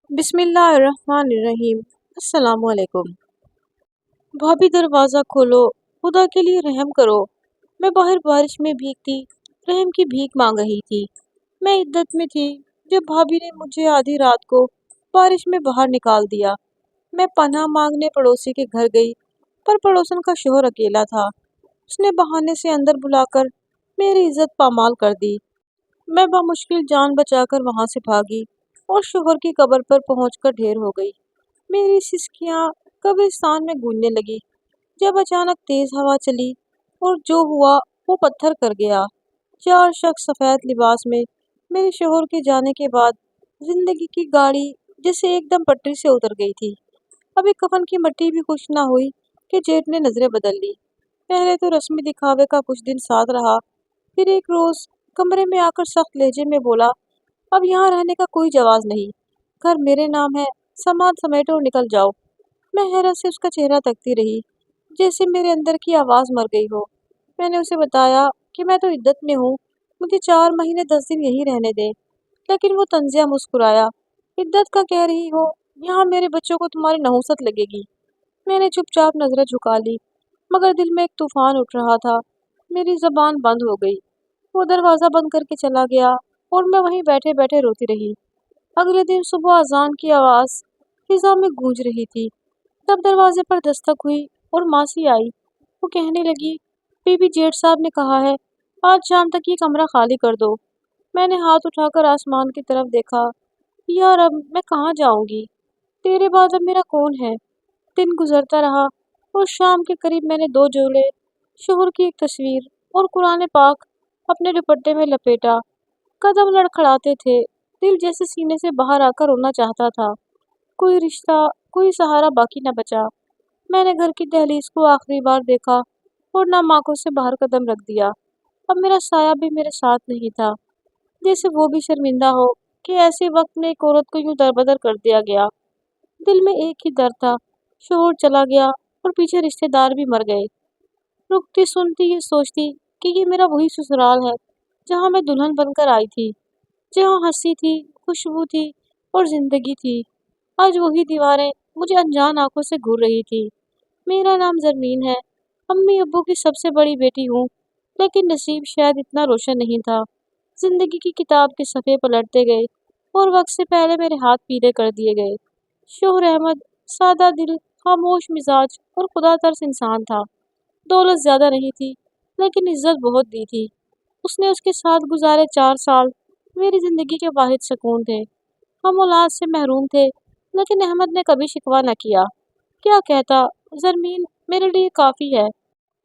بسم اللہ الرحمن الرحیم۔ السلام علیکم۔ بھابھی دروازہ کھولو، خدا کے لیے رحم کرو۔ میں باہر بارش میں بھیگتی رحم کی بھیک مانگ رہی تھی۔ میں عدت میں تھی جب بھابھی نے مجھے آدھی رات کو بارش میں باہر نکال دیا۔ میں پناہ مانگنے پڑوسی کے گھر گئی، پر پڑوسن کا شوہر اکیلا تھا۔ اس نے بہانے سے اندر بلا کر میری عزت پامال کر دی۔ میں بمشکل جان بچا کر وہاں سے بھاگی اور شوہر کی قبر پر پہنچ کر ڈھیر ہو گئی۔ میری سسکیاں قبرستان میں گونجنے لگی جب اچانک تیز ہوا چلی اور جو ہوا وہ پتھر کر گیا۔ چار شخص سفید لباس میں میرے شوہر کے جانے کے بعد زندگی کی گاڑی جیسے ایک دم پٹری سے اتر گئی تھی۔ ابھی کفن کی مٹی بھی خوش نہ ہوئی کہ جیٹ نے نظریں بدل لی۔ پہلے تو رسمی دکھاوے کا کچھ دن ساتھ رہا، پھر ایک روز کمرے میں آ کر سخت لہجے میں بولا، اب یہاں رہنے کا کوئی جواز نہیں، گھر میرے نام ہے، سامان سمیٹو اور نکل جاؤ۔ میں حیرت سے اس کا چہرہ تکتی رہی، جیسے میرے اندر کی آواز مر گئی ہو۔ میں نے اسے بتایا کہ میں تو عدت میں ہوں، مجھے 4 مہینے 10 دن یہی رہنے دے، لیکن وہ طنزیہ مسکرایا، عدت کا کہہ رہی ہو، یہاں میرے بچوں کو تمہاری نحوست لگے گی۔ میں نے چپ چاپ نظریں جھکا لی، مگر دل میں ایک طوفان اٹھ رہا تھا۔ میری زبان بند ہو گئی۔ وہ دروازہ بند کر کے چلا گیا اور میں وہیں بیٹھے بیٹھے روتی رہی۔ اگلے دن صبح اذان کی آواز فضا میں گونج رہی تھی۔ تب دروازے پر دستک ہوئی اور ماسی آئی۔ وہ کہنے لگی، بی بی جیٹ صاحب نے کہا ہے آج شام تک یہ کمرہ خالی کر دو۔ میں نے ہاتھ اٹھا کر آسمان کی طرف دیکھا، یا رب میں کہاں جاؤں گی؟ تیرے بعد اب میرا کون ہے؟ دن گزرتا رہا اور شام کے قریب میں نے 2 جولے، شوہر کی ایک تصویر اور قرآن پاک اپنے دوپٹے میں لپیٹا۔ قدم لڑکھڑاتے تھے، دل جیسے سینے سے باہر آ کر رونا چاہتا تھا۔ کوئی رشتہ، کوئی سہارا باقی نہ بچا۔ میں نے گھر کی دہلیز کو آخری بار دیکھا اور نم آنکھوں سے باہر قدم رکھ دیا۔ اب میرا سایہ بھی میرے ساتھ نہیں تھا، جیسے وہ بھی شرمندہ ہو کہ ایسے وقت میں ایک عورت کو یوں دربدر کر دیا گیا۔ دل میں ایک ہی درد تھا، شوہر چلا گیا اور پیچھے رشتہ دار بھی مر گئے۔ رکتی سنتی یہ سوچتی کہ یہ میرا وہی سسرال ہے جہاں میں دلہن بن کر آئی تھی، جہاں ہنسی تھی، خوشبو تھی اور زندگی تھی۔ آج وہی دیواریں مجھے انجان آنکھوں سے گھور رہی تھی۔ میرا نام زرمین ہے، امی ابو کی سب سے بڑی بیٹی ہوں، لیکن نصیب شاید اتنا روشن نہیں تھا۔ زندگی کی کتاب کے صفحے پلٹتے گئے اور وقت سے پہلے میرے ہاتھ پیلے کر دیے گئے۔ شوہر احمد سادہ دل، خاموش مزاج اور خدا ترس انسان تھا۔ دولت زیادہ نہیں تھی، لیکن عزت بہت دی تھی۔ اس نے اس کے ساتھ گزارے 4 سال میری زندگی کے واحد سکون تھے۔ ہم اولاد سے محروم تھے، لیکن احمد نے کبھی شکوہ نہ کیا۔ کیا کہتا، زرمین میرے لیے کافی ہے،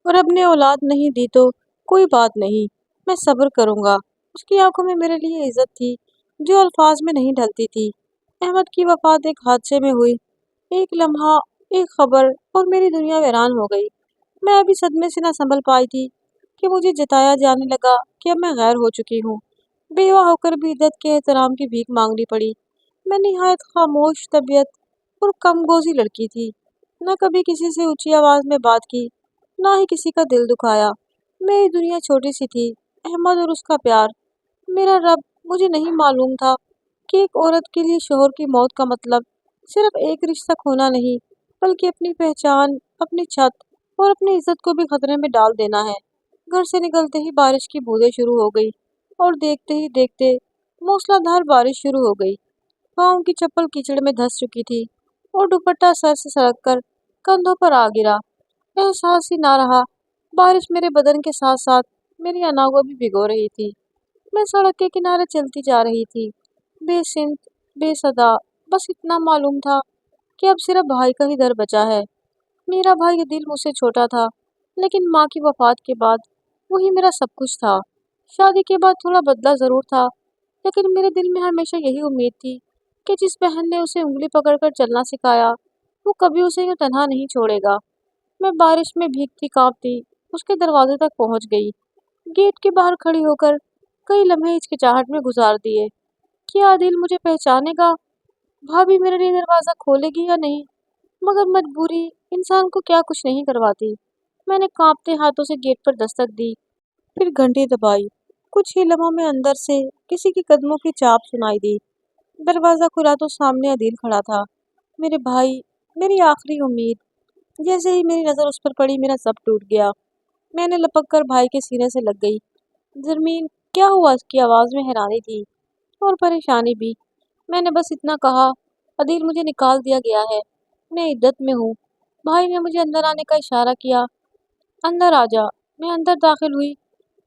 اور اب نے اولاد نہیں دی تو کوئی بات نہیں، میں صبر کروں گا۔ اس کی آنکھوں میں میرے لیے عزت تھی جو الفاظ میں نہیں ڈھلتی تھی۔ احمد کی وفات ایک حادثے میں ہوئی، ایک لمحہ، ایک خبر اور میری دنیا ویران ہو گئی۔ میں ابھی صدمے سے نہ سنبھل پائی تھی کہ مجھے جتایا جانے لگا کہ اب میں غیر ہو چکی ہوں۔ بیوہ ہو کر بھی عدت کے احترام کی بھیک مانگنی پڑی۔ میں نہایت خاموش طبیعت اور کم گوزی لڑکی تھی، نہ کبھی کسی سے اونچی آواز میں بات کی، نہ ہی کسی کا دل دکھایا۔ میری دنیا چھوٹی سی تھی، احمد اور اس کا پیار۔ میرا رب، مجھے نہیں معلوم تھا کہ ایک عورت کے لیے شوہر کی موت کا مطلب صرف ایک رشتہ کھونا نہیں، بلکہ اپنی پہچان، اپنی چھت اور اپنی عزت کو بھی خطرے میں ڈال دینا ہے۔ گھر سے نکلتے ہی بارش کی بوندیں شروع ہو گئی اور دیکھتے ہی دیکھتے موسلا دھار بارش شروع ہو گئی۔ پاؤں کی چپل کیچڑ میں دھس چکی تھی اور دوپٹہ سر سے سرک کر کندھوں پر آ گرا۔ احساس ہی نہ رہا، بارش میرے بدن کے ساتھ ساتھ میری انا کو بھی بھگو رہی تھی۔ میں سڑک کے کنارے چلتی جا رہی تھی، بے سمت، بے صدا، بس اتنا معلوم تھا کہ اب صرف بھائی کا ہی در بچا ہے۔ میرا بھائی یہ دل مجھ سے چھوٹا تھا، لیکن ماں کی وفات کے بعد وہی میرا سب کچھ تھا۔ شادی کے بعد تھوڑا بدلہ ضرور تھا، لیکن میرے دل میں ہمیشہ یہی امید تھی کہ جس بہن نے اسے انگلی پکڑ کر چلنا سکھایا، وہ کبھی اسے یوں تنہا نہیں چھوڑے گا۔ میں بارش میں بھیگتی کانپتی اس کے دروازے تک پہنچ گئی۔ گیٹ کے باہر کھڑی ہو کر کئی لمحے ہچکچاہٹ میں گزار دیے۔ کیا دل مجھے پہچانے گا؟ بھابھی میرے لیے دروازہ کھولے گی یا نہیں؟ مگر مجبوری انسان کو کیا کچھ نہیں کرواتی۔ میں نے کانپتے ہاتھوں سے گیٹ پر دستک دی، پھر گھنٹی دبائی۔ کچھ ہی لمحوں میں اندر سے کسی کی قدموں کی چاپ سنائی دی۔ دروازہ کھلا تو سامنے عدیل کھڑا تھا، میرے بھائی، میری آخری امید۔ جیسے ہی میری نظر اس پر پڑی میرا سب ٹوٹ گیا۔ میں نے لپک کر بھائی کے سینے سے لگ گئی۔ زرمین، کیا ہوا؟ اس کی آواز میں حیرانی تھی اور پریشانی بھی۔ میں نے بس اتنا کہا، عدیل، مجھے نکال دیا گیا ہے، میں عدت میں ہوں۔ بھائی نے مجھے اندر آنے کا اشارہ کیا۔ اندر آ جا۔ میں اندر داخل ہوئی۔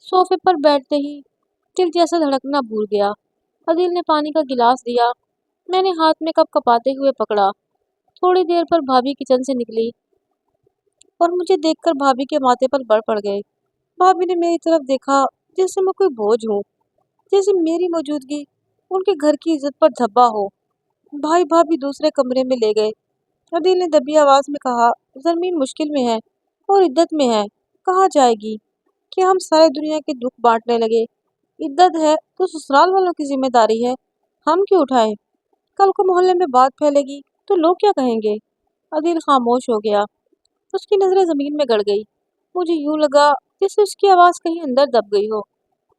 صوفے پر بیٹھتے ہی دل جیسا دھڑکنا بھول گیا۔ عدیل نے پانی کا گلاس دیا۔ میں نے ہاتھ میں کپ کپاتے ہوئے پکڑا۔ تھوڑی دیر پر بھابھی کچن سے نکلی اور مجھے دیکھ کر بھابھی کے ماتھے پر بڑھ پڑ گئے۔ بھابھی نے میری طرف دیکھا جیسے میں کوئی بوجھ ہوں، جیسے میری موجودگی ان کے گھر کی عزت پر دھبا ہو۔ بھائی بھابھی دوسرے کمرے میں لے گئے۔ عدیل نے دبی آواز میں کہا، زرمین مشکل میں ہے اور عدت میں ہے، کہاں جائے گی؟ کیا ہم سارے دنیا کے دکھ بانٹنے لگے؟ عدت ہے تو سسرال والوں کی ذمہ داری ہے، ہم کیوں اٹھائیں؟ کل کو محلے میں بات پھیلے گی تو لوگ کیا کہیں گے؟ عدیل خاموش ہو گیا۔ اس کی نظریں زمین میں گڑ گئی۔ مجھے یوں لگا جیسے اس کی آواز کہیں اندر دب گئی ہو۔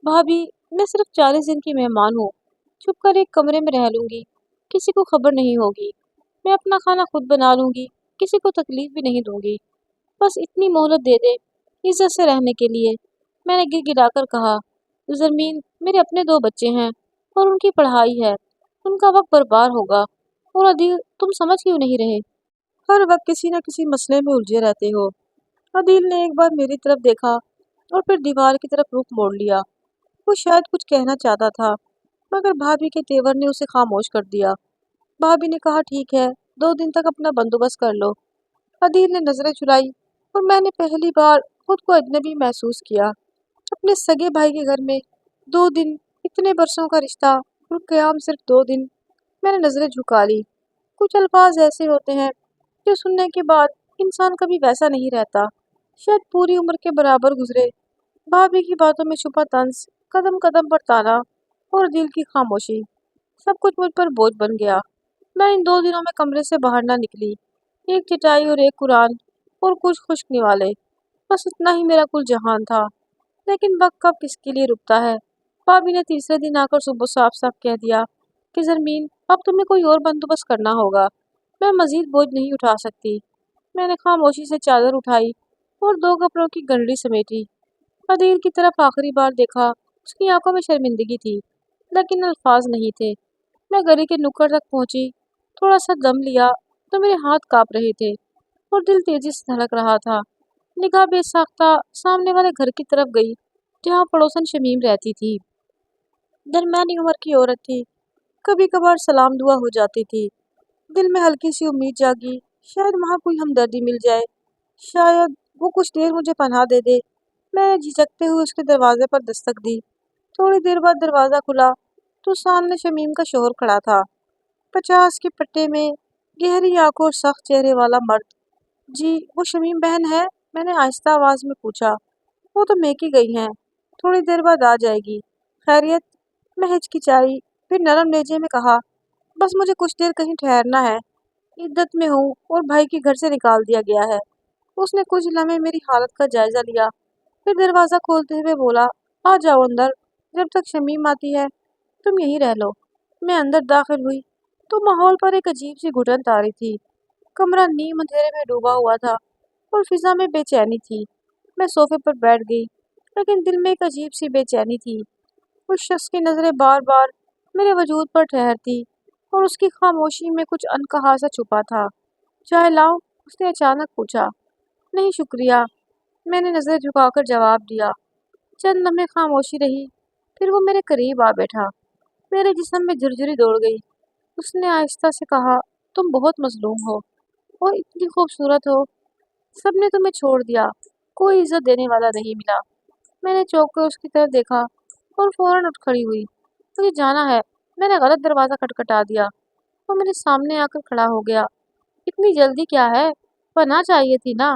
بھابھی، میں صرف 40 دن کی مہمان ہوں، چھپ کر ایک کمرے میں رہ لوں گی، کسی کو خبر نہیں ہوگی، میں اپنا کھانا خود بنا لوں گی، کسی کو تکلیف بھی نہیں دوں گی، بس اتنی مہلت دے دے عزت سے رہنے کے لیے۔ میں نے گر گرا کر کہا، زرمین، میرے اپنے 2 بچے ہیں اور ان کی پڑھائی ہے، ان کا وقت برباد ہوگا، اور عدیل، تم سمجھ کیوں نہیں رہے؟ ہر وقت کسی نہ کسی مسئلے میں الجھے رہتے ہو۔ عدیل نے ایک بار میری طرف دیکھا اور پھر دیوار کی طرف رخ موڑ لیا۔ وہ شاید کچھ کہنا چاہتا تھا مگر بھابھی کے تیور نے اسے خاموش کر دیا۔ بھابھی نے کہا، ٹھیک ہے، 2 دن تک اپنا بندوبست کر لو۔ عدیل نے نظریں چرائی اور میں نے پہلی بار خود کو اجنبی محسوس کیا۔ اپنے سگے بھائی کے گھر میں 2 دن، اتنے برسوں کا رشتہ اور قیام صرف 2 دن۔ میں نے نظریں جھکا لی۔ کچھ الفاظ ایسے ہوتے ہیں جو سننے کے بعد انسان کبھی ویسا نہیں رہتا، شاید پوری عمر کے برابر گزرے۔ بھابھی کی باتوں میں چھپا طنز، قدم قدم پر تانا اور دل کی خاموشی، سب کچھ مجھ پر بوجھ بن گیا۔ میں ان 2 دنوں میں کمرے سے باہر نہ نکلی۔ ایک چٹائی اور ایک قرآن اور کچھ خشک نوالے، بس اتنا ہی میرا کل جہان تھا۔ لیکن وقت کب کس کے لیے رکتا ہے؟ بھابھی نے تیسرے دن آ کر صبح صاف صاف کہہ دیا کہ زرمین، اب تمہیں کوئی اور بندوبست کرنا ہوگا، میں مزید بوجھ نہیں اٹھا سکتی۔ میں نے خاموشی سے چادر اٹھائی اور 2 کپڑوں کی گنڈی سمیٹی۔ عدیل کی طرف آخری بار دیکھا۔ اس کی آنکھوں میں شرمندگی تھی لیکن الفاظ نہیں تھے۔ میں گلی کے نکڑ تک پہنچی، تھوڑا سا دم لیا تو میرے ہاتھ کانپ رہے تھے اور دل تیزی سے دھڑک رہا تھا۔ نگاہ بے ساختہ سامنے والے گھر کی طرف گئی جہاں پڑوسن شمیم رہتی تھی۔ درمیانی عمر کی عورت تھی، کبھی کبھار سلام دعا ہو جاتی تھی۔ دل میں ہلکی سی امید جاگی، شاید وہاں کوئی ہمدردی مل جائے، شاید وہ کچھ دیر مجھے پناہ دے دے۔ میں نے جھجکتے ہوئے اس کے دروازے پر دستک دی۔ تھوڑی دیر بعد دروازہ کھلا تو سامنے شمیم کا شوہر کھڑا تھا، 50 کے پٹے میں، گہری آنکھوں اور سخت چہرے والا مرد۔ جی، وہ شمیم بہن ہے؟ میں نے آہستہ آواز میں پوچھا۔ وہ تو میکی گئی ہیں، تھوڑی دیر بعد آ جائے گی۔ خیریت؟ میں ہچکچائی، پھر نرم لہجے میں کہا، بس مجھے کچھ دیر کہیں ٹھہرنا ہے، عدت میں ہوں اور بھائی کی گھر سے نکال دیا گیا ہے۔ اس نے کچھ لمحے میری حالت کا جائزہ لیا، پھر دروازہ کھولتے ہوئے بولا، آ جاؤ اندر، جب تک شمیم آتی ہے تم یہیں رہ لو۔ میں اندر داخل ہوئی تو ماحول پر ایک عجیب سی گھٹن طاری تھی۔ کمرہ نیم اندھیرے میں ڈوبا ہوا تھا اور فضا میں بے چینی تھی۔ میں صوفے پر بیٹھ گئی لیکن دل میں ایک عجیب سی بے چینی تھی۔ اس شخص کی نظریں بار بار میرے وجود پر ٹھہرتی اور اس کی خاموشی میں کچھ انکہا سا چھپا تھا۔ چائے لاؤں؟ اس نے اچانک پوچھا۔ نہیں شکریہ، میں نے نظر جھکا کر جواب دیا۔ چند لمحے خاموشی رہی، پھر وہ میرے قریب آ بیٹھا۔ میرے جسم میں جھرجھری دوڑ گئی۔ اس نے آہستہ سے کہا، تم بہت مظلوم ہو اور اتنی خوبصورت ہو، سب نے تمہیں چھوڑ دیا، کوئی عزت دینے والا نہیں ملا۔ میں نے چونک کر اس کی طرف دیکھا اور فوراً اٹھ کھڑی ہوئی۔ مجھے جانا ہے، میں نے غلط دروازہ کھٹکھٹا دیا۔ وہ میرے سامنے آ کر کھڑا ہو گیا۔ اتنی جلدی کیا ہے؟ پناہ چاہیے تھی نا،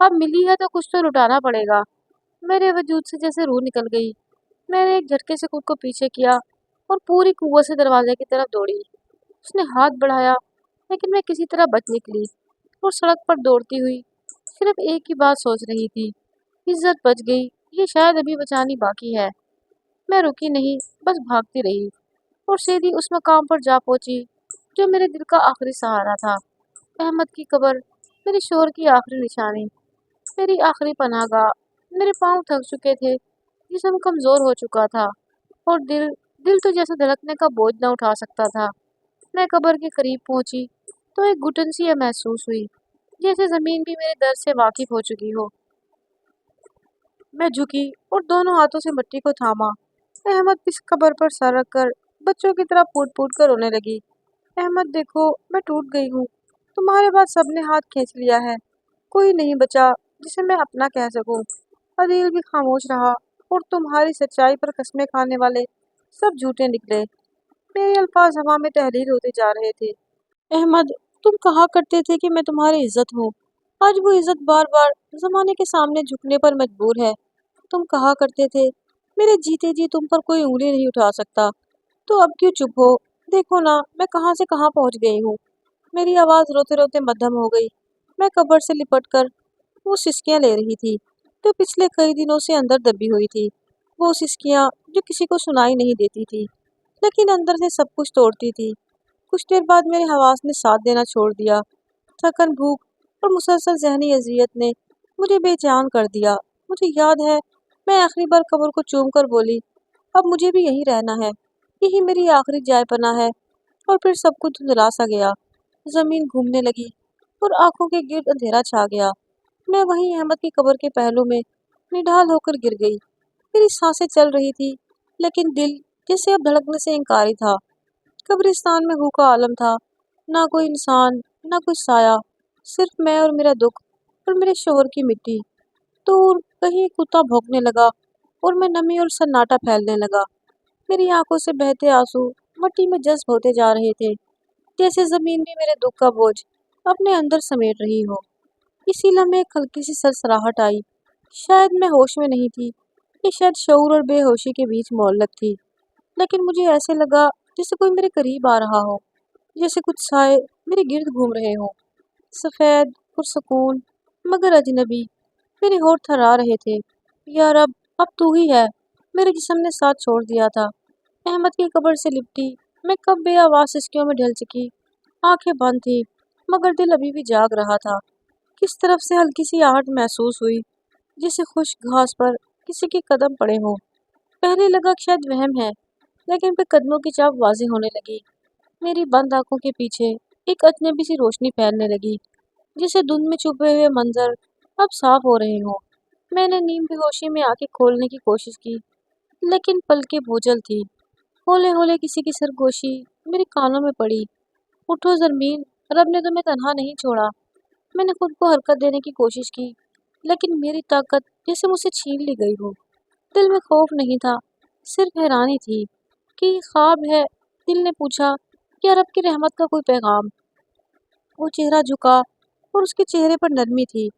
اب ملی ہے تو کچھ تو لٹانا پڑے گا۔ میرے وجود سے جیسے روح نکل گئی۔ میں نے ایک جھٹکے سے خود کو پیچھے کیا اور پوری قوت سے دروازے کی طرف دوڑی۔ اس نے ہاتھ بڑھایا لیکن میں کسی طرح بچ نکلی اور سڑک پر دوڑتی ہوئی صرف ایک ہی بات سوچ رہی تھی، عزت بچ گئی، یہ شاید ابھی بچانی باقی ہے۔ میں رکی نہیں، بس بھاگتی رہی۔ اور سیدھی اس مقام پر جا پہنچی جو میرے دل کا آخری سہارا تھا۔ احمد کی قبر، میری شوہر کی آخری نشانی، میری آخری پناہ گاہ۔ میرے پاؤں تھک چکے تھے، جسم کمزور ہو چکا تھا، اور دل تو جیسے دھڑکنے کا بوجھ نہ اٹھا سکتا تھا۔ میں قبر کے قریب پہنچی تو ایک گھٹن سی یہ محسوس ہوئی، جیسے زمین بھی میرے درد سے واقف ہو چکی ہو۔ میں جھکی اور دونوں ہاتھوں سے مٹی کو تھاما۔ احمد اس قبر پر سر رکھ کر بچوں کی طرح پھوٹ پھوٹ کر رونے لگی۔ احمد دیکھو، میں ٹوٹ گئی ہوں، تمہارے بعد سب نے ہاتھ کھینچ لیا ہے، کوئی نہیں بچا جسے میں اپنا کہہ سکوں۔ عدیل بھی خاموش رہا، اور تمہاری سچائی پر قسمیں کھانے والے سب جھوٹے نکلے۔ میرے الفاظ ہوا میں تحریر ہوتے جا رہے تھے۔ احمد، تم کہا کرتے تھے کہ میں تمہاری عزت ہوں، آج وہ عزت بار بار زمانے کے سامنے جھکنے پر مجبور ہے۔ تم کہا کرتے تھے میرے جیتے جی تم پر کوئی انگلی نہیں اٹھا سکتا، تو اب کیوں چپ ہو؟ دیکھو نا میں کہاں سے کہاں پہنچ گئی ہوں۔ میری آواز روتے روتے مدھم ہو گئی۔ میں قبر سے لپٹ کر وہ سسکیاں لے رہی تھی جو پچھلے کئی دنوں سے اندر دبی ہوئی تھی، وہ سسکیاں جو کسی کو سنائی نہیں دیتی تھی لیکن اندر سے سب کچھ توڑتی تھی۔ کچھ دیر بعد میرے حواس نے ساتھ دینا چھوڑ دیا۔ تھکن، بھوک اور مسلسل ذہنی اذیت نے مجھے بے جان کر دیا۔ مجھے یاد ہے میں آخری بار قبر کو چوم کر بولی، اب مجھے بھی یہیں رہنا ہے، یہی میری آخری جائے پناہ ہے۔ اور پھر سب کچھ دھندلا سا گیا، زمین گھومنے لگی اور آنکھوں کے گرد اندھیرا چھا گیا۔ میں وہیں احمد کی قبر کے پہلو میں نڈال ہو کر گر گئی۔ میری سانسیں چل رہی تھی لیکن دل جیسے اب دھڑکنے سے انکاری تھا۔ قبرستان میں ہو کا عالم تھا، نہ کوئی انسان، نہ کوئی سایہ، صرف میں اور میرا دکھ اور میرے شوہر کی مٹی۔ دور کہیں ایک کتا بھونکنے لگا اور میں نمی اور سناٹا پھیلنے لگا۔ میری آنکھوں سے بہتے آنسو مٹی میں جذب ہوتے جا رہے تھے، جیسے زمین بھی میرے دکھ کا بوجھ اپنے اندر سمیٹ رہی ہو۔ اسی لمحے ایک ہلکی سی سرسراہٹ آئی، شاید میں ہوش میں نہیں تھی، یہ شاید شعور اور بے ہوشی کے بیچ معلق تھی، لیکن مجھے ایسے لگا جیسے کوئی میرے قریب آ رہا ہو، جیسے کچھ سائے میرے گرد گھوم رہے ہوں، سفید پرسکون مگر اجنبی۔ میرے ہونٹ تھرا رہے تھے۔ یا رب، اب تو ہی ہے۔ میرے جسم نے ساتھ چھوڑ دیا تھا۔ احمد کی قبر سے لپٹی میں کب بے آواز سسکیوں میں ڈھل چکی، آنکھیں بند تھی مگر دل ابھی بھی جاگ رہا تھا۔ کس طرف سے ہلکی سی آہٹ محسوس ہوئی، جیسے خشک گھاس پر کسی کے قدم پڑے ہوں۔ پہلے لگا کہ شاید وہم ہے، لیکن پھر قدموں کی چاپ واضح ہونے لگی۔ میری بند آنکھوں کے پیچھے ایک اجنبی سی روشنی پھیلنے لگی، جیسے دھند میں چھپے ہوئے منظر اب صاف ہو رہے ہوں۔ میں نے نیم بے ہوشی میں آنکھیں کھولنے کی کوشش کی، لیکن پلکیں بوجھل تھی۔ ہولے ہولے کسی کی سرگوشی میرے کانوں میں پڑی، اٹھو زرمین، رب نے تمہیں تنہا نہیں چھوڑا۔ میں نے خود کو حرکت دینے کی کوشش کی، لیکن میری طاقت جیسے مجھ سے چھین لی گئی ہو۔ دل میں خوف نہیں تھا، صرف حیرانی تھی کہ یہ خواب ہے۔ دل نے پوچھا، کیا رب کی رحمت کا کوئی پیغام؟ وہ چہرہ جھکا اور اس کے چہرے پر نرمی تھی،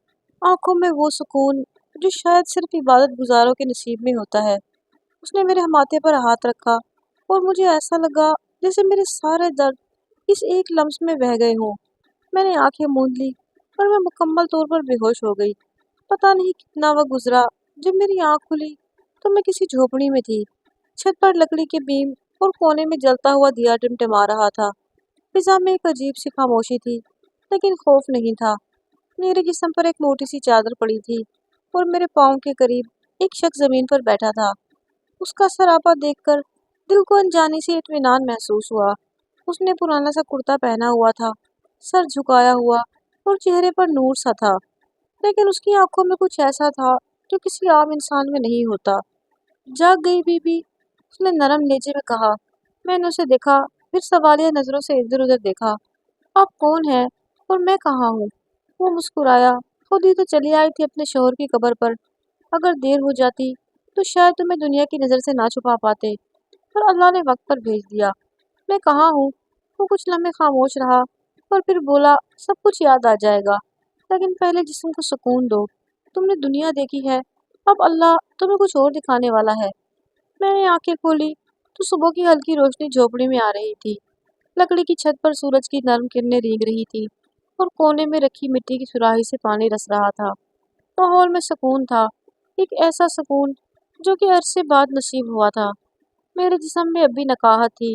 آنکھوں میں وہ سکون جو شاید صرف عبادت گزاروں کے نصیب میں ہوتا ہے۔ اس نے میرے ماتھے پر ہاتھ رکھا اور مجھے ایسا لگا جیسے میرے سارے درد اس ایک لمس میں بہہ گئے ہوں۔ میں نے آنکھیں موند لی اور میں مکمل طور پر بے ہوش ہو گئی۔ پتہ نہیں کتنا وقت گزرا، جب میری آنکھ کھلی تو میں کسی جھونپڑی میں تھی۔ چھت پر لکڑی کے بیم اور کونے میں جلتا ہوا دیا ٹمٹما رہا تھا۔ فضا میں ایک عجیب سی خاموشی تھی، لیکن خوف نہیں تھا۔ میرے جسم پر ایک موٹی سی چادر پڑی تھی اور میرے پاؤں کے قریب ایک شخص زمین پر بیٹھا تھا۔ اس کا سراپا دیکھ کر دل کو انجانی سی اطمینان محسوس ہوا۔ اس نے پرانا سا کرتا پہنا ہوا تھا، سر جھکایا ہوا اور چہرے پر نور سا تھا، لیکن اس کی آنکھوں میں کچھ ایسا تھا جو کسی عام انسان میں نہیں ہوتا۔ جاگ گئی بی بی، اس نے نرم لہجے میں کہا۔ میں نے اسے دیکھا، پھر سوالیہ نظروں سے ادھر ادھر دیکھا۔ آپ کون ہیں اور میں کہاں ہوں؟ وہ مسکرایا، خود ہی تو چلی آئی تھی اپنے شوہر کی قبر پر، اگر دیر ہو جاتی تو شاید تمہیں دنیا کی نظر سے نہ چھپا پاتے، پر اللہ نے وقت پر بھیج دیا۔ میں کہاں ہوں؟ وہ کچھ لمحے خاموش رہا اور پھر بولا، سب کچھ یاد آ جائے گا، لیکن پہلے جسم کو سکون دو۔ تم نے دنیا دیکھی ہے، اب اللہ تمہیں کچھ اور دکھانے والا ہے۔ میں نے آنکھیں کھولی تو صبح کی ہلکی روشنی جھونپڑی میں آ رہی تھی۔ لکڑی کی چھت پر سورج کی نرم کرنیں رینگ رہی تھی اور کونے میں رکھی مٹی کی سراہی سے پانی رس رہا تھا۔ ماحول میں سکون تھا، ایک ایسا سکون جو کہ عرصے بعد نصیب ہوا تھا۔ میرے جسم میں اب بھی نقاہت تھی،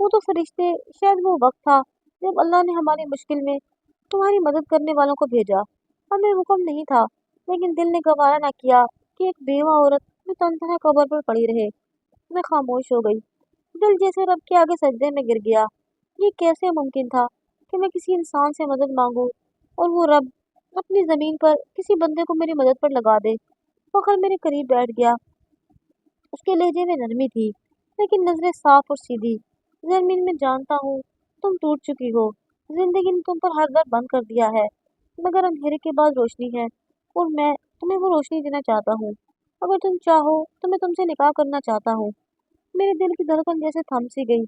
وہ تو فرشتے، شاید وہ وقت تھا جب اللہ نے ہماری مشکل میں تمہاری مدد کرنے والوں کو بھیجا۔ ہمیں حکم نہیں تھا، لیکن دل نے گوارا نہ کیا کہ ایک بیوہ عورت جو تنہا قبر پر پڑی رہے۔ میں خاموش ہو گئی، دل جیسے رب کے آگے سجدے میں گر گیا۔ یہ کیسے ممکن تھا کہ میں کسی انسان سے مدد مانگوں اور وہ رب اپنی زمین پر کسی بندے کو میری مدد پر لگا دے۔ فخر میرے قریب بیٹھ گیا، اس کے لہجے میں نرمی تھی، لیکن نظریں صاف اور سیدھی۔ زمین میں جانتا ہوں تم ٹوٹ چکی ہو، زندگی نے تم پر ہر در بند کر دیا ہے، مگر اندھیرے کے بعد روشنی ہے، اور میں تمہیں وہ روشنی دینا چاہتا ہوں۔ اگر تم چاہو تو میں تم سے نکاح کرنا چاہتا ہوں۔ میرے دل کی دھڑکن جیسے تھم سی گئی،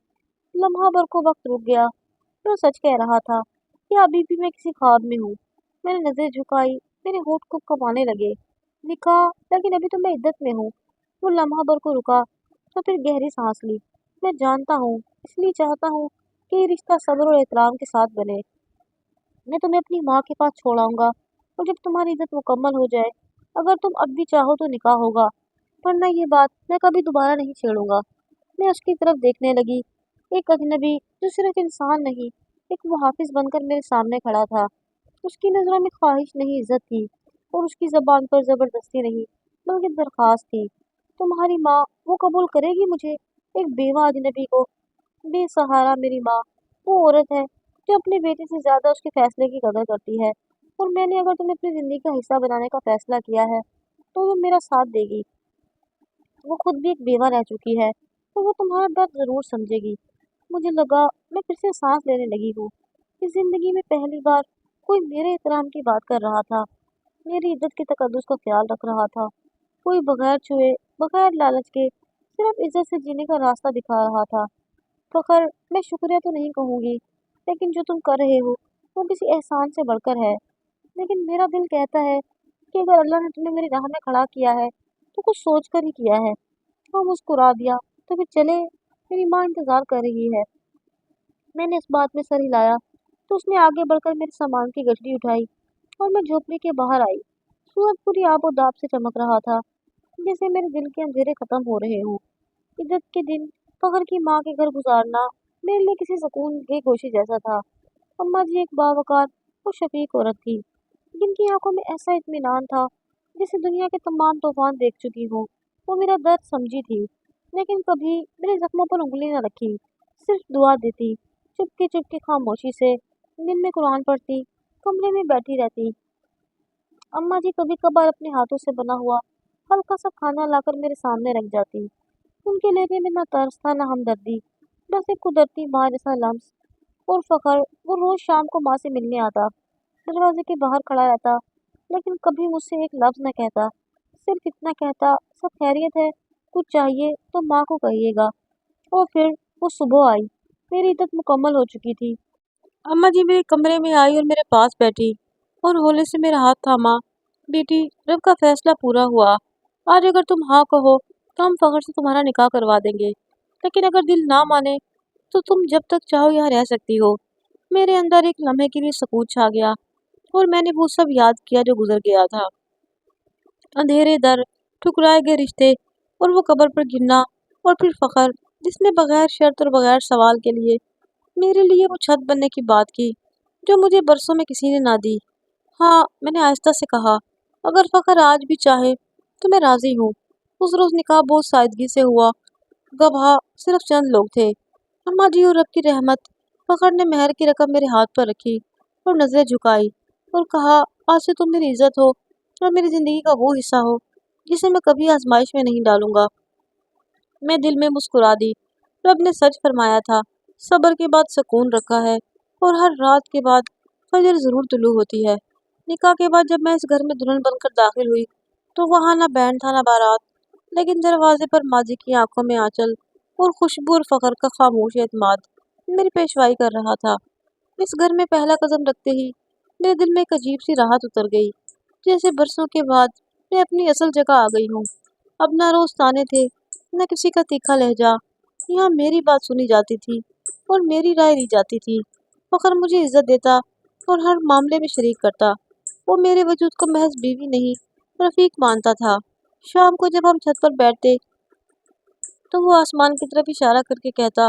لمحہ بھر کو وقت رک گیا۔ میں سچ کہہ رہا تھا کہ ابھی بھی میں کسی خواب میں ہوں۔ میں نے نظریں جھکائی، میرے ہونٹ کو کمانے لگے۔ نکاح؟ لیکن ابھی تو میں عدت میں ہوں۔ وہ لمحہ بھر کو رکا، تو پھر گہری سانس لی۔ میں جانتا ہوں، اس لیے چاہتا ہوں کہ یہ رشتہ صبر اور احترام کے ساتھ بنے۔ میں تمہیں اپنی ماں کے پاس چھوڑ آؤں گا، اور جب تمہاری عزت مکمل ہو جائے، اگر تم اب بھی چاہو تو نکاح ہوگا، ورنہ یہ بات میں کبھی دوبارہ نہیں چھیڑوں گا۔ میں اس کی طرف دیکھنے لگی، ایک اجنبی جو صرف انسان نہیں، ایک محافظ بن کر میرے سامنے کھڑا تھا۔ اس کی نظروں میں خواہش نہیں، عزت تھی، اور اس کی زبان پر زبردستی نہیں بلکہ درخواست تھی۔ تمہاری ماں وہ قبول کرے گی مجھے، ایک بیوہ اجنبی کو؟ بے سہارا میری ماں، وہ عورت ہے جو اپنے بیٹے سے زیادہ اس کے فیصلے کی قدر کرتی ہے، اور میں نے اگر تمہیں اپنی زندگی کا حصہ بنانے کا فیصلہ کیا ہے تو وہ میرا ساتھ دے گی۔ وہ خود بھی ایک بیوہ رہ چکی ہے، تو وہ تمہارا درد ضرور سمجھے گی۔ مجھے لگا میں پھر سے سانس لینے لگی ہوں، کہ زندگی میں پہلی بار کوئی میرے احترام کی بات کر رہا تھا، میری عزت کے تقدس کا خیال رکھ رہا تھا، کوئی بغیر چھوئے، بغیر لالچ کے، صرف عزت سے جینے کا راستہ دکھا رہا تھا۔ فخر، میں شکریہ تو نہیں کہوں گی، لیکن جو تم کر رہے ہو وہ کسی احسان سے بڑھ کر ہے۔ لیکن میرا دل کہتا ہے کہ اگر اللہ نے تمہیں میری راہ میں کھڑا کیا ہے تو کچھ سوچ کر ہی کیا ہے۔ وہ مسکرا دیا، تو پھر چلے، میری ماں انتظار کر رہی ہے۔ میں نے اس بات میں سر ہلایا تو اس نے آگے بڑھ کر میرے سامان کی گٹھڑی اٹھائی، اور میں جھونپڑی کے باہر آئی۔ سورج پوری آب و داب سے چمک رہا تھا، جیسے میرے دل کے اندھیرے ختم ہو رہے ہوں۔ عزت کے دن فخر کی ماں کے گھر گزارنا میرے لیے کسی سکون کی گوشی جیسا تھا۔ اماں جی ایک باوقار اور شفیق عورت تھی، جن کی آنکھوں میں ایسا اطمینان تھا جیسے دنیا کے تمام طوفان دیکھ چکی ہوں۔ وہ میرا درد سمجھی تھی، لیکن کبھی میرے زخموں پر انگلی نہ رکھی، صرف دعا دیتی، چپ کے خاموشی سے، دن میں قرآن پڑھتی، کمرے میں بیٹھی رہتی۔ اماں جی کبھی کبھار اپنے ہاتھوں سے بنا ہوا ہلکا سا کھانا لا کر میرے سامنے رکھ جاتی۔ ان کے لہجے میں نہ ترس تھا نہ ہمدردی، بس ایک قدرتی ماں جیسا لمس۔ اور فخر، وہ روز شام کو ماں سے ملنے آتا، دروازے کے باہر کھڑا رہتا، لیکن کبھی مجھ سے ایک لفظ نہ کہتا، صرف اتنا کہتا، سب خیریت ہے، کچھ چاہیے تو ماں کو کہیے گا۔ اور پھر وہ صبح آئی، میری عدت مکمل ہو چکی تھی۔ اماں جی میرے کمرے میں آئی اور میرے پاس بیٹھی، اور ہولے سے میرا ہاتھ تھاما۔ بیٹی، رب کا فیصلہ پورا ہوا۔ آج اگر تم ہاں کہو تو ہم فخر سے تمہارا نکاح کروا دیں گے، لیکن اگر دل نہ مانے تو تم جب تک چاہو یہاں رہ سکتی ہو۔ میرے اندر ایک لمحے کے لیے سکوت چھا گیا، اور میں نے وہ سب یاد کیا جو گزر گیا تھا۔ اندھیرے در، ٹھکرائے گئے رشتے، اور وہ قبر پر گرنا، اور پھر فخر جس نے بغیر شرط اور بغیر سوال کے لیے میرے لیے وہ چھت بننے کی بات کی جو مجھے برسوں میں کسی نے نہ دی۔ ہاں، میں نے آہستہ سے کہا، اگر فخر آج بھی چاہے تو میں راضی ہوں۔ اس روز نکاح بہت سادگی سے ہوا، گواہ صرف چند لوگ تھے، اماں جی اور رب کی رحمت۔ فخر نے مہر کی رقم میرے ہاتھ پر رکھی اور نظریں جھکائی، اور کہا، آج سے تم میری عزت ہو اور میری زندگی کا وہ حصہ ہو جسے میں کبھی آزمائش میں نہیں ڈالوں گا۔ میں دل میں مسکرا دی، رب نے سچ فرمایا تھا، صبر کے بعد سکون رکھا ہے، اور ہر رات کے بعد فجر ضرور طلوع ہوتی ہے۔ نکاح کے بعد جب میں اس گھر میں دلہن بن کر داخل ہوئی تو وہاں نہ بینڈ تھا نہ بارات، لیکن دروازے پر ماضی کی آنکھوں میں آنچل اور خوشبو اور فخر کا خاموش اعتماد میری پیشوائی کر رہا تھا۔ اس گھر میں پہلا قدم رکھتے ہی میرے دل میں ایک عجیب سی راحت اتر گئی، جیسے برسوں کے بعد میں اپنی اصل جگہ آ گئی ہوں۔ اب نہ روز تانے تھے، نہ کسی کا تیکھا لہجہ، یہاں میری بات سنی جاتی تھی اور میری رائے لی جاتی تھی۔ فخر مجھے عزت دیتا اور ہر معاملے میں شریک کرتا۔ وہ میرے وجود کو محض بیوی نہیں، رفیق مانتا تھا۔ شام کو جب ہم چھت پر بیٹھتے تو وہ آسمان کی طرف اشارہ کر کے کہتا،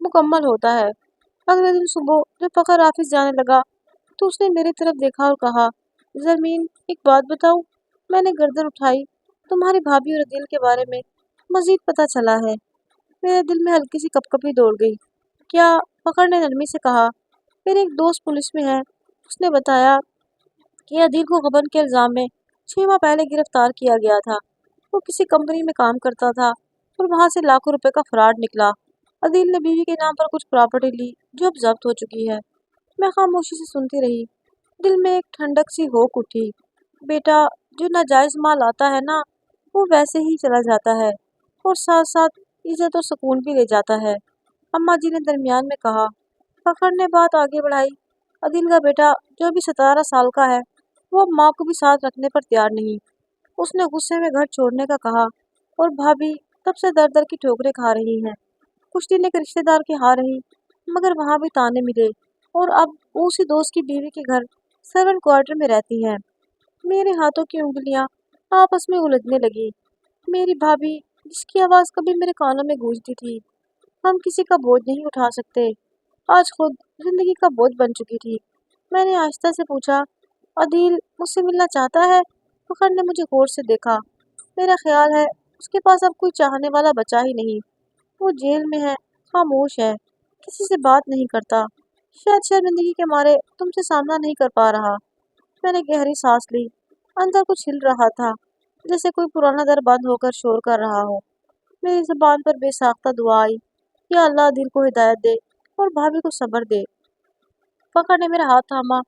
مکمل ہوتا ہے۔ اگلے دن صبح جب فخر آفس جانے لگا تو اس نے میری طرف دیکھا اور کہا، زرمین ایک بات بتاؤ۔ میں نے گردن اٹھائی۔ تمہاری بھابھی اور عدیل کے بارے میں مزید پتہ چلا ہے؟ میرے دل میں ہلکی سی کپکپی دوڑ گئی۔ کیا؟ فخر نے نرمی سے کہا۔ میرے ایک دوست پولیس میں ہے، اس نے بتایا کہ عدیل کو غبن کے الزام میں 6 ماہ پہلے گرفتار کیا گیا تھا۔ وہ کسی کمپنی میں کام کرتا تھا اور وہاں سے لاکھوں روپے کا فراڈ نکلا۔ عدیل نے بیوی کے نام پر کچھ پراپرٹی لی جو اب ضبط ہو چکی ہے۔ میں خاموشی سے سنتی رہی۔ دل میں ایک ٹھنڈک سی ہوک اٹھی۔ بیٹا، جو ناجائز مال آتا ہے نا، وہ ویسے ہی چلا جاتا ہے اور ساتھ ساتھ عزت و سکون بھی لے جاتا ہے، اماں جی نے درمیان میں کہا۔ فخر نے بات آگے بڑھائی۔ عدیل کا بیٹا جو ابھی 17 سال کا ہے، وہ اب ماں کو بھی ساتھ رکھنے پر تیار نہیں۔ اس نے غصے میں گھر چھوڑنے کا کہا اور بھابھی تب سے در در کی ٹھوکریں کھا رہی ہیں۔ کچھ دن ایک رشتے دار کے ہاں رہی، مگر وہاں بھی تانے ملے اور اب وہ اسی دوست کی بیوی کے گھر سرونٹ کوارٹر میں رہتی ہے۔ میرے ہاتھوں کی انگلیاں آپس میں الجھنے لگی۔ میری بھابھی، جس کی آواز کبھی میرے کانوں میں گونجتی تھی، ہم کسی کا بوجھ نہیں اٹھا سکتے، آج خود زندگی کا بوجھ بن چکی تھی۔ میں نے آہستہ سے پوچھا، عدیل مجھ سے ملنا چاہتا ہے؟ فخر نے مجھے غور سے دیکھا۔ میرا خیال ہے اس کے پاس اب کوئی چاہنے والا بچا ہی نہیں۔ وہ جیل میں ہے، خاموش ہے، کسی سے بات نہیں کرتا، شاید شرمندگی کے مارے تم سے سامنا نہیں کر پا رہا۔ میں نے گہری سانس لی۔ اندر کچھ ہل رہا تھا، جیسے کوئی پرانا در بند ہو کر شور کر رہا ہو۔ میری زبان پر بے ساختہ دعا آئی، یا اللہ عدیل کو ہدایت دے اور بھابھی کو صبر دے۔ فخر نے میرا ہاتھ تھاما۔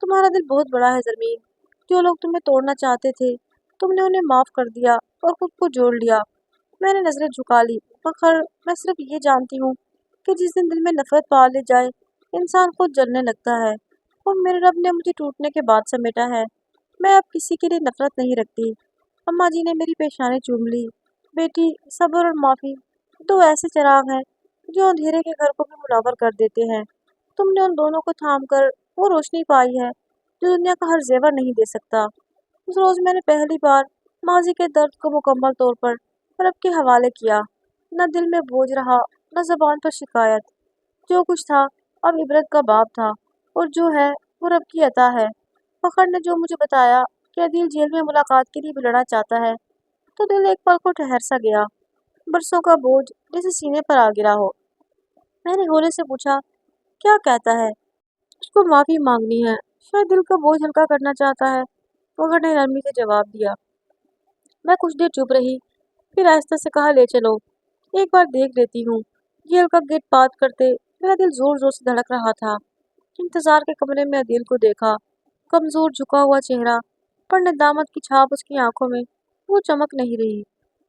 تمہارا دل بہت بڑا ہے زرمین۔ جو لوگ تمہیں توڑنا چاہتے تھے، تم نے انہیں معاف کر دیا اور خود کو جوڑ لیا۔ میں نے نظریں جھکا لی۔ فخر، میں صرف یہ جانتی ہوں کہ جس دن دل میں نفرت پال لی جائے، انسان خود جلنے لگتا ہے، اور میرے رب نے مجھے ٹوٹنے کے بعد سمیٹا ہے۔ میں اب کسی کے لیے نفرت نہیں رکھتی۔ اماں جی نے میری پیشانی چوم لی۔ بیٹی، صبر اور معافی دو ایسے چراغ ہیں جو اندھیرے کے گھر کو بھی منور کر دیتے ہیں۔ تم نے ان دونوں کو تھام کر وہ روشنی پائی ہے جو دنیا کا ہر زیور نہیں دے سکتا۔ اس روز میں نے پہلی بار ماضی کے درد کو مکمل طور پر رب کے حوالے کیا۔ نہ دل میں بوجھ رہا، نہ زبان پر شکایت۔ جو کچھ تھا اب عبرت کا باب تھا، اور جو ہے وہ رب کی عطا ہے۔ فخر نے جو مجھے بتایا کہ عدیل جیل میں ملاقات کے لیے بلڑنا چاہتا ہے، تو دل ایک پل کو ٹھہر سا گیا، برسوں کا بوجھ جیسے سینے پر آ گرا ہو۔ میں نے ہولے سے پوچھا، کیا کہتا ہے؟ اس کو معافی مانگنی ہے، شاید دل کا بوجھ ہلکا کرنا چاہتا ہے، فخر نے نرمی سے جواب دیا۔ میں کچھ دیر چپ رہی، پھر آہستہ سے کہا، لے چلو، ایک بار دیکھ لیتی ہوں۔ جیل کا گیٹ پات کرتے میرا دل زور زور سے دھڑک رہا تھا۔ انتظار کے کمرے میں عدیل کو دیکھا، کمزور جھکا ہوا چہرہ، پر ندامت کی چھاپ اس کی آنکھوں میں وہ چمک نہیں رہی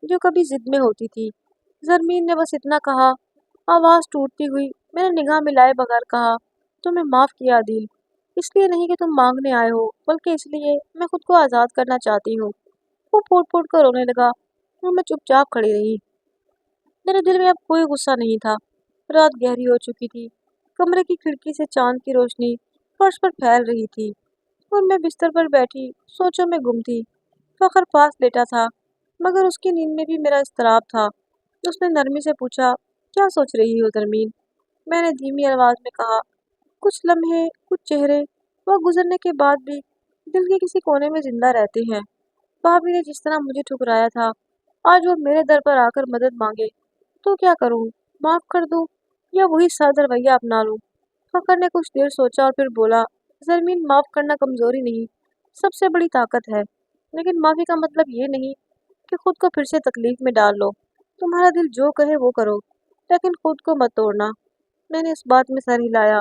جو کبھی ضد میں ہوتی تھی۔ زرمین نے بس اتنا کہا۔ آواز ٹوٹتی ہوئی میں نے نگاہ ملائے بغیر کہا، تمہیں معاف کیا عدیل، اس لیے نہیں کہ تم مانگنے آئے ہو، بلکہ اس لیے میں خود کو آزاد کرنا چاہتی ہوں۔ وہ پھوٹ پھوٹ کر رونے لگا اور میں چپ چاپ کھڑی رہی۔ میرے دل میں اب کوئی غصہ نہیں تھا۔ رات گہری ہو چکی تھی، کمرے کی کھڑکی سے چاند کی روشنی فرش پر پھیل رہی تھی، اور میں بستر پر بیٹھی سوچوں میں گم تھی۔ فخر پاس لیٹا تھا، مگر اس کی نیند میں بھی میرا اضطراب تھا۔ اس نے نرمی سے پوچھا، کیا سوچ رہی ہو زرمین؟ میں نے دھیمی آواز میں کہا، کچھ لمحے، کچھ چہرے وہ گزرنے کے بعد بھی دل کے کسی کونے میں زندہ رہتے ہیں۔ بھابھی نے جس طرح مجھے ٹھکرایا تھا، آج وہ میرے در پر آ کر مدد مانگے تو کیا کروں؟ معاف کر دوں یا وہی سرد رویہ اپنا لوں؟ فخر نے کچھ دیر سوچا اور پھر بولا، زرمین، معاف کرنا کمزوری نہیں، سب سے بڑی طاقت ہے، لیکن معافی کا مطلب یہ نہیں کہ خود کو پھر سے تکلیف میں ڈال لو۔ تمہارا دل جو کہے وہ کرو، لیکن خود کو مت توڑنا۔ میں نے اس بات میں سر ہلایا،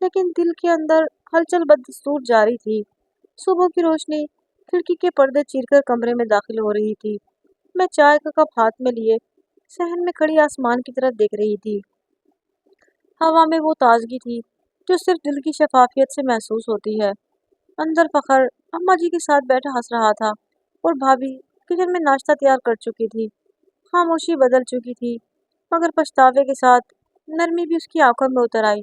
لیکن دل کے اندر ہلچل بدستور جاری تھی۔ صبح کی روشنی کھڑکی کے پردے چیر کر کمرے میں داخل ہو رہی تھی۔ میں چائے کا کپ ہاتھ میں لیے صحن میں کھڑی آسمان کی طرف دیکھ رہی تھی۔ ہوا میں وہ تازگی تھی جو صرف دل کی شفافیت سے محسوس ہوتی ہے۔ اندر فخر اماں جی کے ساتھ بیٹھا ہنس رہا تھا، اور بھابھی کچن میں ناشتہ تیار کر چکی تھی۔ خاموشی بدل چکی تھی، مگر پچھتاوے کے ساتھ نرمی بھی اس کی آنکھوں میں اتر آئی۔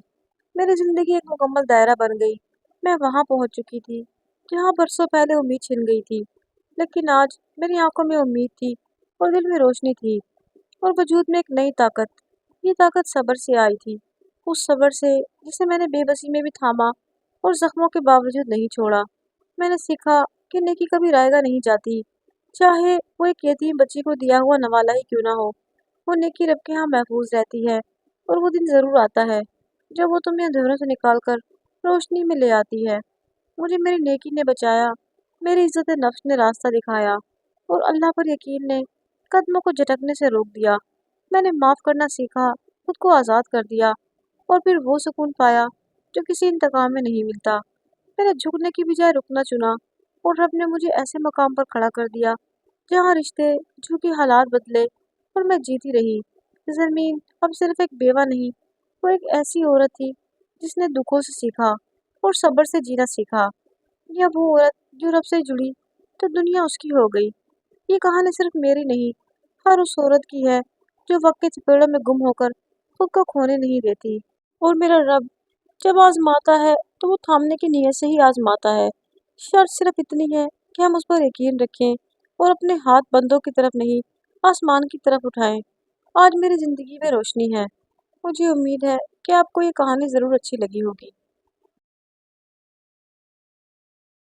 میری زندگی ایک مکمل دائرہ بن گئی۔ میں وہاں پہنچ چکی تھی جہاں برسوں پہلے امید چھن گئی تھی، لیکن آج میری آنکھوں میں امید تھی اور دل میں روشنی تھی، اور وجود میں ایک نئی طاقت۔ یہ طاقت صبر سے آئی تھی، اس صبر سے جسے میں نے بے بسی میں بھی تھاما اور زخموں کے باوجود نہیں چھوڑا۔ میں نے سیکھا کہ نیکی کبھی رائے گا نہیں جاتی، چاہے وہ ایک یتیم بچی کو دیا ہوا نوالا ہی کیوں نہ ہو۔ وہ نیکی رب کے ہاں محفوظ رہتی ہے، اور وہ دن ضرور آتا ہے جب وہ تمہیں اندھیروں سے نکال کر روشنی میں لے آتی ہے۔ مجھے میری نیکی نے بچایا، میری عزت نفس نے راستہ دکھایا، اور اللہ پر یقین نے قدموں کو جھٹکنے سے روک دیا۔ میں نے معاف کرنا سیکھا، خود کو آزاد کر دیا، اور پھر وہ سکون پایا جو کسی انتقام میں نہیں ملتا۔ میں نے جھکنے کی بجائے رکنا چنا، اور رب نے مجھے ایسے مقام پر کھڑا کر دیا جہاں رشتے جھوٹی حالات بدلے اور میں جیتی رہی۔ زمین اب صرف ایک بیوہ نہیں، وہ ایک ایسی عورت تھی جس نے دکھوں سے سیکھا اور صبر سے جینا سیکھا۔ یا وہ عورت جو رب سے جڑی تو دنیا اس کی ہو گئی۔ یہ کہانی صرف میری نہیں، ہر اس عورت کی ہے جو وقت کے چپیڑوں میں گم ہو کر خود کو کھونے نہیں دیتی۔ اور میرا رب جب آزماتا ہے تو وہ تھامنے کی نیت سے ہی آزماتا ہے۔ شرط صرف اتنی ہے کہ ہم اس پر یقین رکھیں اور اپنے ہاتھ بندوں کی طرف نہیں، آسمان کی طرف اٹھائیں۔ آج میری زندگی میں روشنی ہے۔ مجھے امید ہے کہ آپ کو یہ کہانی ضرور اچھی لگی ہوگی۔